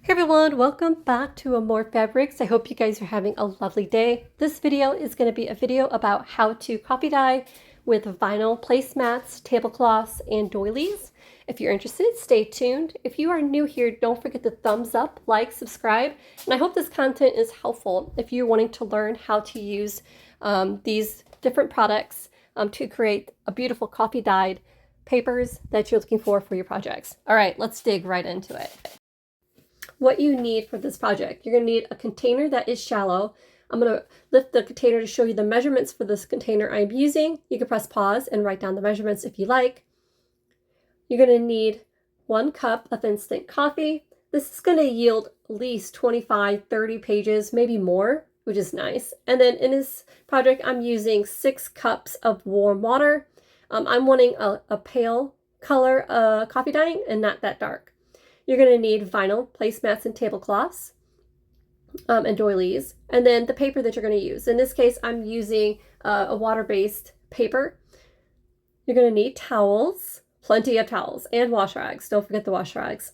Hey everyone, welcome back to AmourFabriQues. I hope you guys are having a lovely day. This video is going to be a video about how to copy dye with vinyl placemats, tablecloths, and doilies. If you're interested, stay tuned. If you are new here, don't forget to thumbs up, like, subscribe, and I hope this content is helpful if you're wanting to learn how to use these different products to create a beautiful copy dyed papers that you're looking for your projects. All right, let's dig right into it. What you need for this project. You're going to need a container that is shallow. I'm going to lift the container to show you the measurements for this container I'm using. You can press pause and write down the measurements if you like. You're going to need 1 cup of instant coffee. This is going to yield at least 25-30 pages, maybe more, which is nice. And then in this project, I'm using 6 cups of warm water. I'm wanting a pale color coffee dyeing and not that dark. You're going to need vinyl placemats and tablecloths and doilies, and then the paper that you're going to use. In this case, I'm using a water-based paper. You're going to need towels, plenty of towels, and wash rags. Don't forget the wash rags.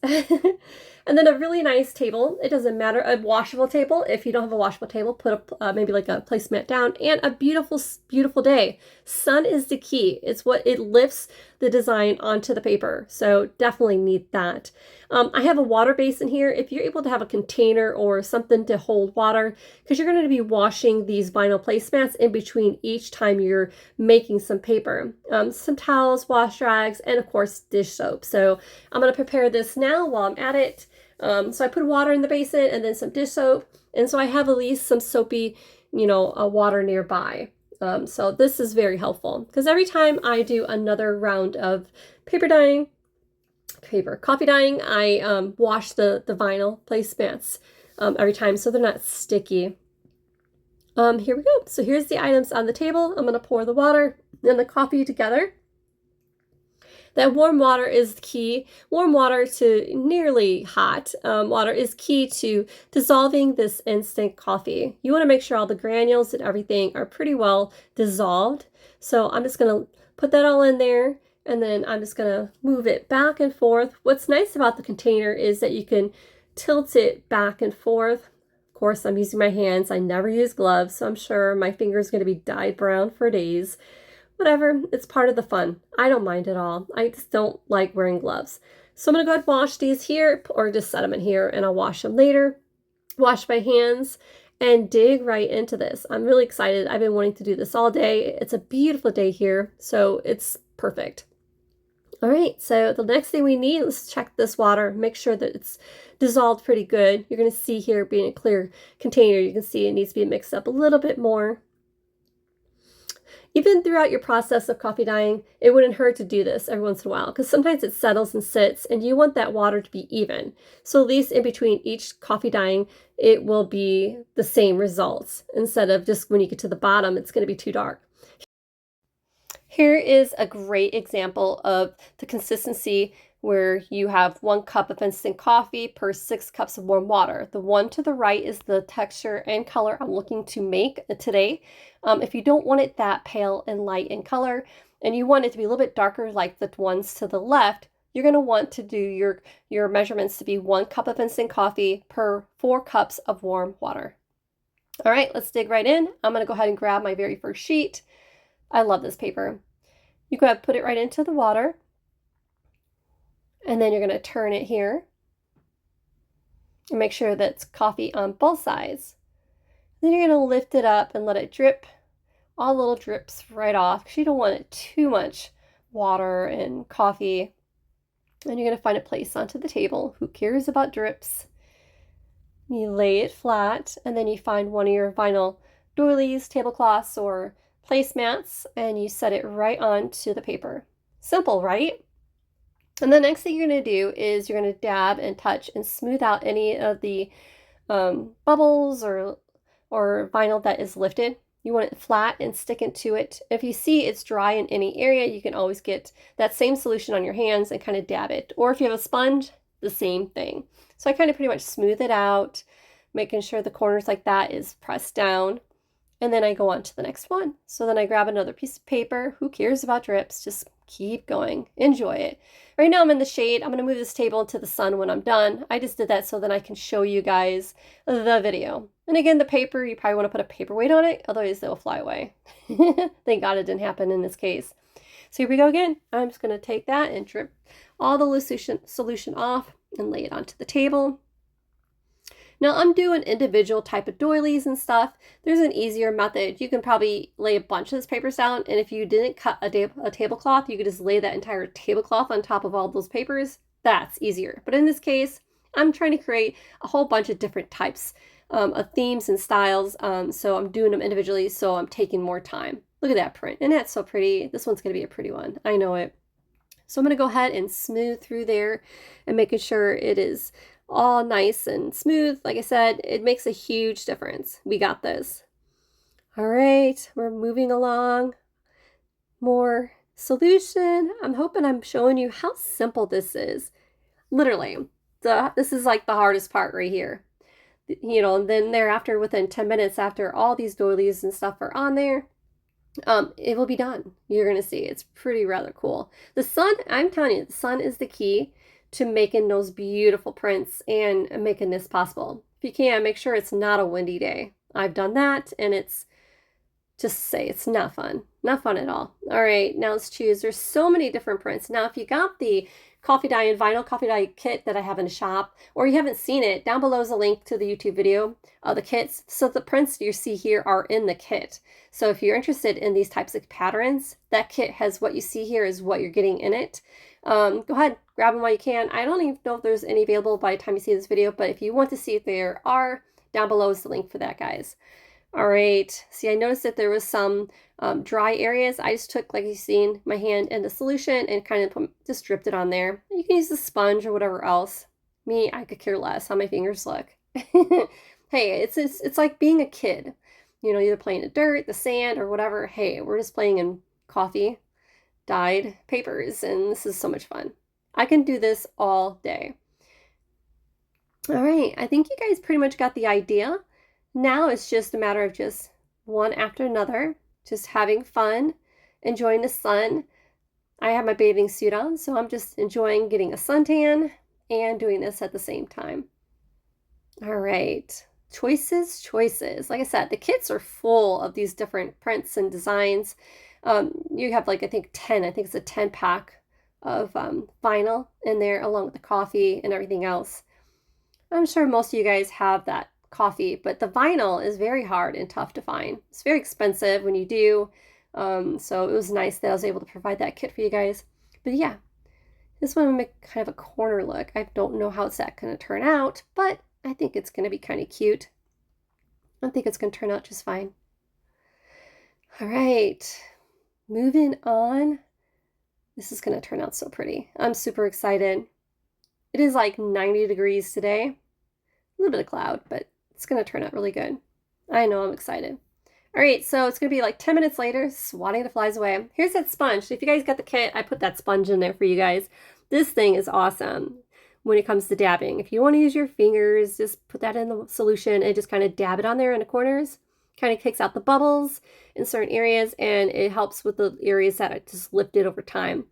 And then a really nice table. It doesn't matter, a washable table. If you don't have a washable table, put maybe like a placemat down, and a beautiful, beautiful day. Sun is the key. It's what it lifts the design onto the paper. So definitely need that. I have a water basin here. If you're able to have a container or something to hold water, because you're going to be washing these vinyl placemats in between each time you're making some paper. Some towels, wash rags, and of course dish soap. So I'm going to prepare this now while I'm at it. So I put water in the basin and then some dish soap. And so I have at least some soapy, water nearby. So this is very helpful because every time I do another round of coffee dyeing, I wash the vinyl placemats every time so they're not sticky. Here we go. So here's the items on the table. I'm going to pour the water and the coffee together. That warm water is key. Warm water to nearly hot water is key to dissolving this instant coffee. You want to make sure all the granules and everything are pretty well dissolved. So I'm just going to put that all in there, and then I'm just going to move it back and forth. What's nice about the container is that you can tilt it back and forth. Of course, I'm using my hands. I never use gloves, so I'm sure my finger's going to be dyed brown for days. Whatever, it's part of the fun. I don't mind at all. I just don't like wearing gloves. So I'm going to go ahead and wash these here, or just set them in here and I'll wash them later. Wash my hands and dig right into this. I'm really excited. I've been wanting to do this all day. It's a beautiful day here, so it's perfect. All right, so the next thing we need, let's check this water, make sure that it's dissolved pretty good. You're going to see here, being a clear container, you can see it needs to be mixed up a little bit more. Even throughout your process of coffee dyeing, it wouldn't hurt to do this every once in a while because sometimes it settles and sits and you want that water to be even. So at least in between each coffee dyeing, it will be the same results instead of just when you get to the bottom, it's going to be too dark. Here is a great example of the consistency where you have 1 cup of instant coffee per 6 cups of warm water. The one to the right is the texture and color I'm looking to make today. If you don't want it that pale and light in color, and you want it to be a little bit darker like the ones to the left, you're going to want to do your measurements to be 1 cup of instant coffee per 4 cups of warm water. All right, let's dig right in. I'm going to go ahead and grab my very first sheet. I love this paper. You go ahead and put it right into the water. And then you're going to turn it here and make sure that it's coffee on both sides. Then you're going to lift it up and let it drip, all little drips right off because you don't want it too much water and coffee. And you're going to find a place onto the table. Who cares about drips? You lay it flat, and then you find one of your vinyl doilies, tablecloths, or placemats, and you set it right onto the paper. Simple, right? And the next thing you're going to do is you're going to dab and touch and smooth out any of the bubbles or vinyl that is lifted. You want it flat and stick into it. If you see it's dry in any area, you can always get that same solution on your hands and kind of dab it. Or if you have a sponge, the same thing. So I kind of pretty much smooth it out, making sure the corners like that is pressed down. And then I go on to the next one. So then I grab another piece of paper. Who cares about drips? Just keep going. Enjoy it. Right now I'm in the shade. I'm going to move this table into the sun when I'm done. I just did that so that I can show you guys the video. And again, the paper, you probably want to put a paperweight on it, otherwise they'll fly away. Thank God it didn't happen in this case. So here we go again. I'm just going to take that and drip all the solution off and lay it onto the table. Now I'm doing individual type of doilies and stuff. There's an easier method. You can probably lay a bunch of this papers down, and if you didn't cut a tablecloth, you could just lay that entire tablecloth on top of all those papers. That's easier. But in this case, I'm trying to create a whole bunch of different types of themes and styles. So I'm doing them individually, so I'm taking more time. Look at that print. And that's so pretty. This one's going to be a pretty one. I know it. So I'm going to go ahead and smooth through there and making sure it is all nice and smooth. Like I said, it makes a huge difference. We got this. All right, we're moving along. More solution. I'm hoping I'm showing you how simple this is. Literally, this is like the hardest part right here. You know, and then thereafter, within 10 minutes after all these doilies and stuff are on there, it will be done. You're going to see. It's pretty rather cool. The sun, I'm telling you, the sun is the key to making those beautiful prints and making this possible. If you can, make sure it's not a windy day. I've done that, and it's just say it's not fun. Not fun at all. All right, now let's choose. There's so many different prints. Now, if you got the coffee dye and vinyl coffee dye kit that I have in the shop, or you haven't seen it, down below is a link to the YouTube video of the kits. So the prints you see here are in the kit. So if you're interested in these types of patterns, that kit has what you see here is what you're getting in it. Go ahead, grab them while you can. I don't even know if there's any available by the time you see this video, but if you want to see if there are, down below is the link for that, guys. All right, see, I noticed that there was some dry areas. I just took, like you've seen, my hand in the solution and kind of just dripped it on there. You can use the sponge or whatever else. Me, I could care less how my fingers look. Hey, it's like being a kid. You know, either playing in the dirt, the sand, or whatever. Hey, we're just playing in coffee dyed papers, and this is so much fun. I can do this all day. All right, I think you guys pretty much got the idea. Now it's just a matter of just one after another, just having fun, enjoying the sun. I have my bathing suit on, so I'm just enjoying getting a suntan and doing this at the same time. All right, choices. Like I said, the kits are full of these different prints and designs. You have like, I think 10, I think it's a 10 pack of vinyl in there along with the coffee and everything else. I'm sure most of you guys have that coffee, but the vinyl is very hard and tough to find. It's very expensive when you do. So it was nice that I was able to provide that kit for you guys. But yeah, this one will make kind of a corner look. I don't know how it's that going to turn out, but I think it's going to be kind of cute. I think it's going to turn out just fine. All right, moving on. This is going to turn out so pretty. I'm super excited. It is like 90 degrees today. A little bit of cloud, but it's going to turn out really good. I know, I'm excited. All right, so it's going to be like 10 minutes later, swatting the flies away. Here's that sponge. If you guys got the kit, I put that sponge in there for you guys. This thing is awesome when it comes to dabbing. If you want to use your fingers, just put that in the solution and just kind of dab it on there in the corners. Kind of kicks out the bubbles in certain areas, and it helps with the areas that are just lifted over time.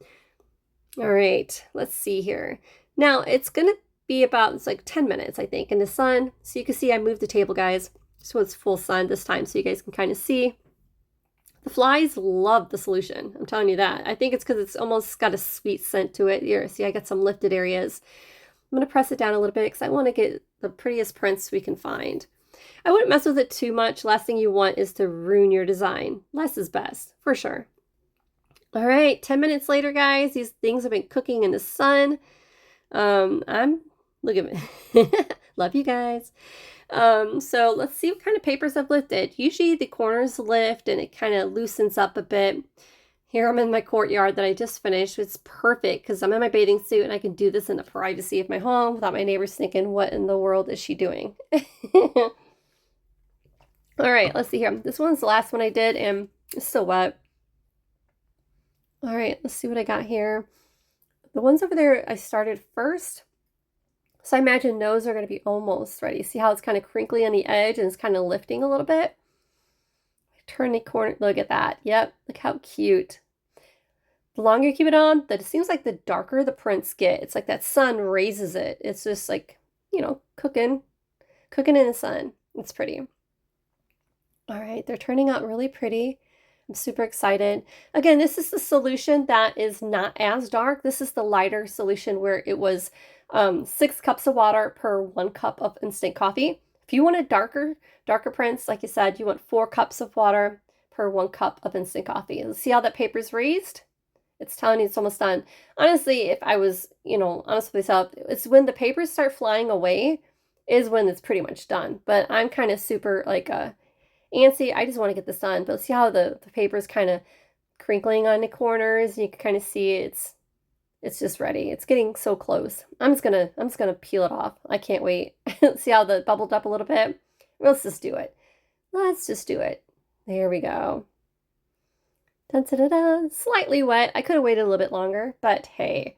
All right, let's see here. Now, it's going to be about, it's like 10 minutes, I think, in the sun. So you can see I moved the table, guys, so it's full sun this time, so you guys can kind of see. The flies love the solution. I'm telling you that. I think it's because it's almost got a sweet scent to it. Here, see, I got some lifted areas. I'm going to press it down a little bit because I want to get the prettiest prints we can find. I wouldn't mess with it too much. Last thing you want is to ruin your design. Less is best, for sure. All right, 10 minutes later, guys. These things have been cooking in the sun. Look at me. Love you guys. So let's see what kind of papers I've lifted. Usually the corners lift and it kind of loosens up a bit. Here I'm in my courtyard that I just finished. It's perfect because I'm in my bathing suit and I can do this in the privacy of my home without my neighbors thinking, what in the world is she doing? All right, let's see here. This one's the last one I did and it's still wet. All right, let's see what I got here. The ones over there I started first. So I imagine those are going to be almost ready. See how it's kind of crinkly on the edge and it's kind of lifting a little bit? Turn the corner, look at that. Yep, look how cute. The longer you keep it on, it seems like the darker the prints get. It's like that sun raises it. It's just like, you know, cooking in the sun. It's pretty. All right, they're turning out really pretty. I'm super excited. Again, this is the solution that is not as dark. This is the lighter solution where it was 6 cups of water per 1 cup of instant coffee. If you want a darker prints, like you said, you want 4 cups of water per 1 cup of instant coffee. See how that paper's raised? It's telling you it's almost done. Honestly, if I was, you know, honest with myself, it's when the papers start flying away is when it's pretty much done. But I'm kind of super like antsy. I just want to get this done. But see how the paper's kind of crinkling on the corners. You can kind of see it's just ready. It's getting so close. I'm just gonna peel it off. I can't wait. See how the bubbled up a little bit? Let's just do it. Let's just do it. There we go. Dun, da, da, da. Slightly wet. I could have waited a little bit longer, but hey.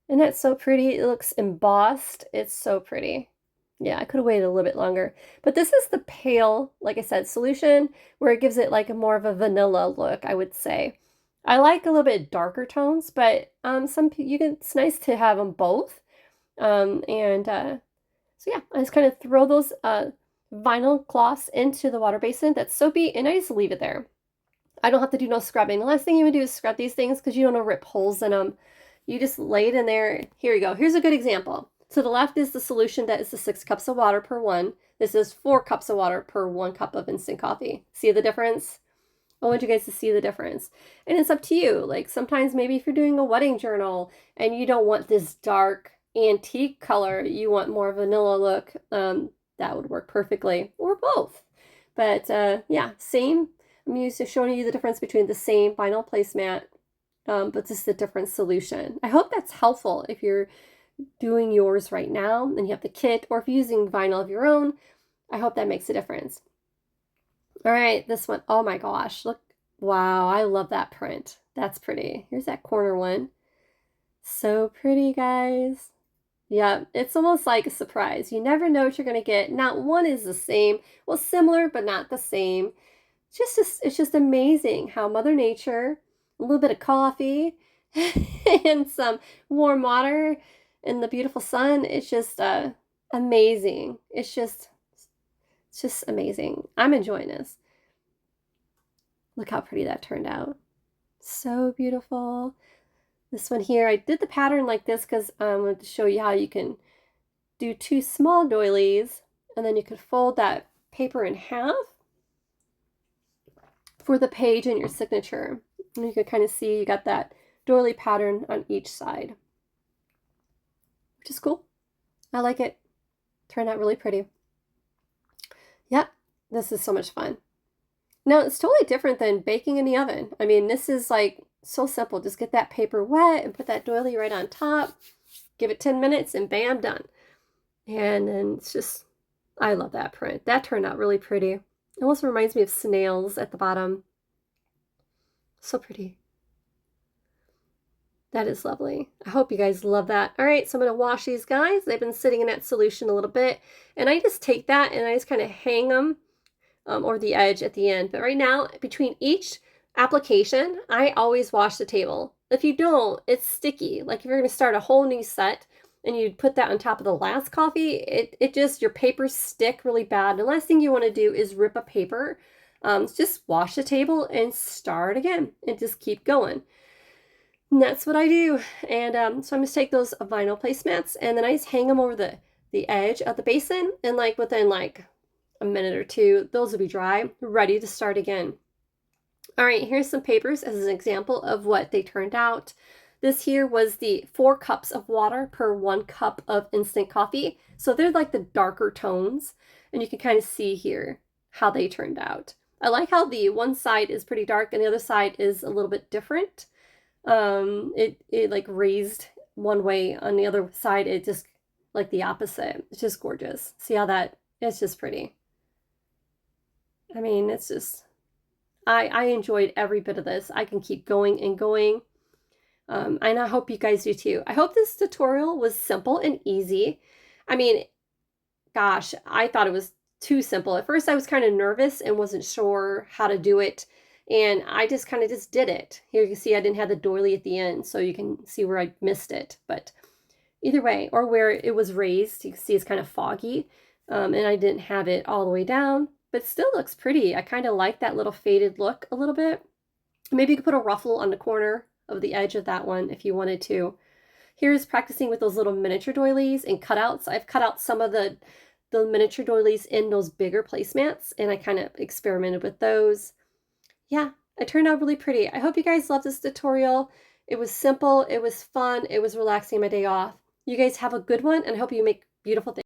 Isn't that so pretty? It looks embossed. It's so pretty. Yeah, I could have waited a little bit longer. But this is the pale, like I said, solution where it gives it like a more of a vanilla look, I would say. I like a little bit darker tones, but it's nice to have them both. So yeah, I just kind of throw those vinyl cloths into the water basin that's soapy, and I just leave it there. I don't have to do no scrubbing. The last thing you would do is scrub these things because you don't want to rip holes in them. You just lay it in there. Here you go. Here's a good example. To the left is the solution that is the 6 cups of water per 1. This is 4 cups of water per 1 cup of instant coffee. See the difference? I want you guys to see the difference. And it's up to you. Like sometimes maybe if you're doing a wedding journal and you don't want this dark antique color, you want more vanilla look, that would work perfectly, or both. But yeah, same. I'm showing you the difference between the same vinyl placemat, but just a different solution. I hope that's helpful if you're doing yours right now and you have the kit, or if you're using vinyl of your own. I hope that makes a difference. All right, this one, oh my gosh, look, wow, I love that print. That's pretty. Here's that corner one. So pretty, guys. Yeah, it's almost like a surprise. You never know what you're going to get. Not one is the same. Well, similar, but not the same. It's just amazing how Mother Nature, a little bit of coffee, and some warm water, and the beautiful sun. It's just amazing. It's just amazing. I'm enjoying this. Look how pretty that turned out. So beautiful. This one here, I did the pattern like this because I wanted to show you how you can do 2 small doilies, and then you could fold that paper in half for the page and your signature. And you can kind of see you got that doily pattern on each side, which is cool. I like it. Turned out really pretty. Yeah, this is so much fun. Now, it's totally different than baking in the oven. I mean, this is like so simple. Just get that paper wet and put that doily right on top. Give it 10 minutes and bam, done. And then it's just, I love that print. That turned out really pretty. It almost reminds me of snails at the bottom. So pretty. That is lovely. I hope you guys love that. All right, so I'm going to wash these guys. They've been sitting in that solution a little bit. And I just take that and I just kind of hang them or the edge at the end. But right now, between each application, I always wash the table. If you don't, it's sticky. Like if you're going to start a whole new set and you put that on top of the last coffee, it just, your papers stick really bad. And the last thing you want to do is rip a paper. Just wash the table and start again and just keep going. And that's what I do. And so I'm going to take those vinyl placemats and then I just hang them over the edge of the basin, and like within like a minute or two, those will be dry, ready to start again. All right, here's some papers as an example of what they turned out. This here was the 4 cups of water per 1 cup of instant coffee. So they're like the darker tones, and you can kind of see here how they turned out. I like how the one side is pretty dark and the other side is a little bit different. It like raised one way, on the other side it just like the opposite. It's just gorgeous. See how that, it's just pretty. I mean, it's just, I enjoyed every bit of this. I can keep going and going. And I hope you guys do too. I hope this tutorial was simple and easy. I mean, gosh, I thought it was too simple. At first I was kind of nervous and wasn't sure how to do it. And I just kind of just did it. Here you can see I didn't have the doily at the end, so you can see where I missed it. But either way, or where it was raised, you can see it's kind of foggy. And I didn't have it all the way down, but still looks pretty. I kind of like that little faded look a little bit. Maybe you could put a ruffle on the corner of the edge of that one if you wanted to. Here's practicing with those little miniature doilies and cutouts. I've cut out some of the miniature doilies in those bigger placemats, and I kind of experimented with those. Yeah, it turned out really pretty. I hope you guys loved this tutorial. It was simple, it was fun, it was relaxing my day off. You guys have a good one, and I hope you make beautiful things.